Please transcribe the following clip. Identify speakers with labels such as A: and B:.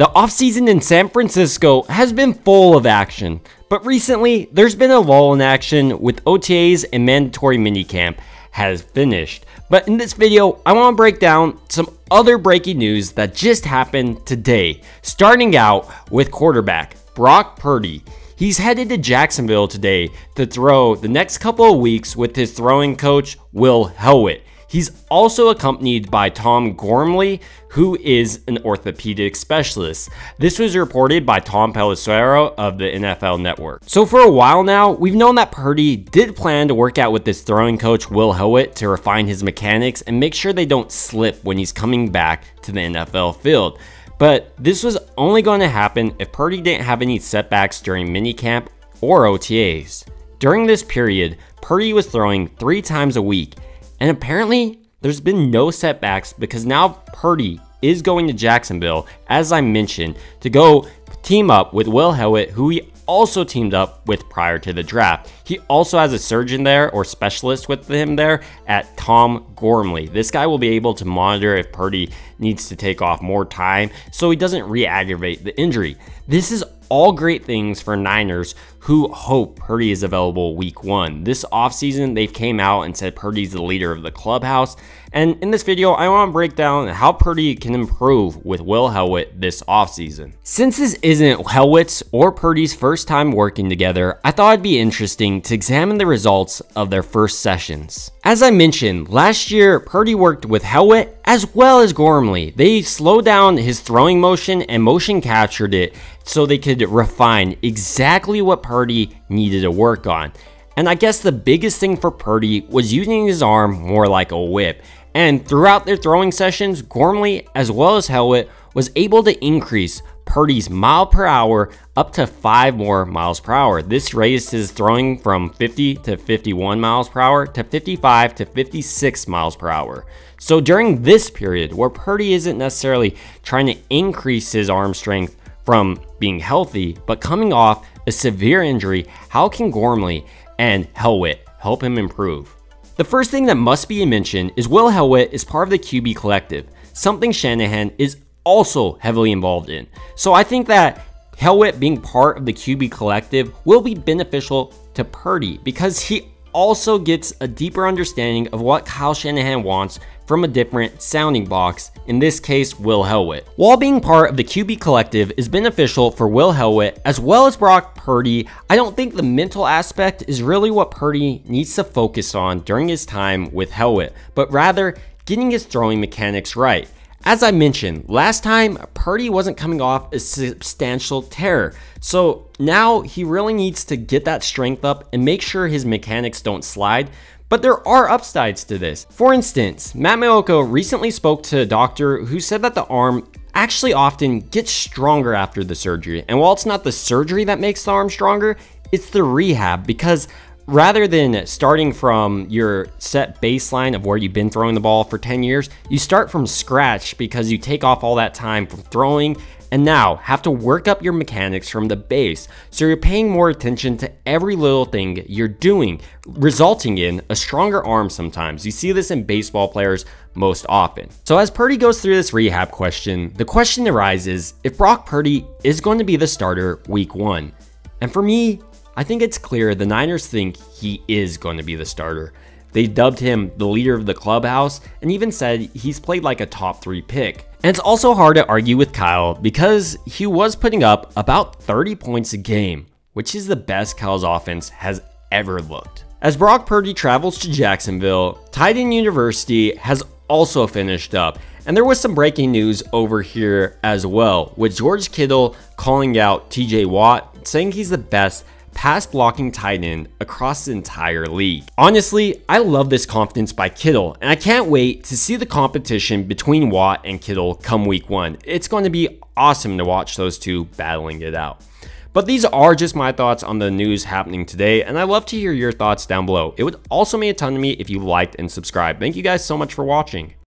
A: The offseason in San Francisco has been full of action, but recently there's been a lull in action with OTAs and mandatory minicamp has finished. But in this video, I want to break down some other breaking news that just happened today, starting out with quarterback Brock Purdy. He's headed to Jacksonville today to throw the next couple of weeks with his throwing coach, Will Helwit. He's also accompanied by Tom Gormley, who is an orthopedic specialist. This was reported by Tom Pelissero of the NFL Network. So for a while now, we've known that Purdy did plan to work out with this throwing coach, Will Helwit, to refine his mechanics and make sure they don't slip when he's coming back to the NFL field. But this was only going to happen if Purdy didn't have any setbacks during minicamp or OTAs. During this period, Purdy was throwing 3 times a week, and apparently there's been no setbacks because now Purdy is going to Jacksonville, as I mentioned, to go team up with Will Helwit, who he also teamed up with prior to the draft. He also has a surgeon there or specialist with him there at Tom Gormley. This guy will be able to monitor if Purdy needs to take off more time so he doesn't re-aggravate the injury. This is all great things for Niners who hope Purdy is available week 1. This offseason, they came out and said Purdy's the leader of the clubhouse. And in this video, I want to break down how Purdy can improve with Will Helwit this offseason. Since this isn't Helwit's or Purdy's first time working together, I thought it'd be interesting to examine the results of their first sessions. As I mentioned, last year, Purdy worked with Helwit as well as Gormley. They slowed down his throwing motion and motion captured it so they could refine exactly what Purdy needed to work on. And I guess the biggest thing for Purdy was using his arm more like a whip. And throughout their throwing sessions, Gormley as well as Helwit was able to increase Purdy's mile per hour up to 5 more miles per hour. This raised his throwing from 50 to 51 miles per hour to 55 to 56 miles per hour. So during this period where Purdy isn't necessarily trying to increase his arm strength from being healthy, but coming off a severe injury, how can Gormley and Helwit help him improve? The first thing that must be mentioned is Will Helwit is part of the QB collective, something Shanahan is also heavily involved in. So I think that Helwit being part of the QB collective will be beneficial to Purdy because he also gets a deeper understanding of what Kyle Shanahan wants from a different sounding box, in this case Will Helwit. While being part of the QB collective is beneficial for Will Helwit as well as Brock Purdy, I don't think the mental aspect is really what Purdy needs to focus on during his time with Helwit, but rather getting his throwing mechanics right. As I mentioned, last time Purdy wasn't coming off a substantial tear, so now he really needs to get that strength up and make sure his mechanics don't slide. But there are upsides to this. For instance, Matt Maiocco recently spoke to a doctor who said that the arm actually often gets stronger after the surgery. And while it's not the surgery that makes the arm stronger, it's the rehab, because rather than starting from your set baseline of where you've been throwing the ball for 10 years, you start from scratch because you take off all that time from throwing and now have to work up your mechanics from the base. So you're paying more attention to every little thing you're doing, resulting in a stronger arm sometimes. You see this in baseball players most often. So as Purdy goes through this rehab question, the question arises if Brock Purdy is going to be the starter week 1. And for me, I think it's clear the Niners think he is going to be the starter. They dubbed him the leader of the clubhouse and even said he's played like a top 3 pick. And it's also hard to argue with Kyle because he was putting up about 30 points a game, which is the best Kyle's offense has ever looked. As Brock Purdy travels to Jacksonville, Titan University has also finished up. And there was some breaking news over here as well, with George Kittle calling out TJ Watt, saying he's the best pass blocking tight end across the entire league. Honestly, I love this confidence by Kittle, and I can't wait to see the competition between Watt and Kittle come week 1. It's going to be awesome to watch those two battling it out. But these are just my thoughts on the news happening today, and I'd love to hear your thoughts down below. It would also mean a ton to me if you liked and subscribed. Thank you guys so much for watching.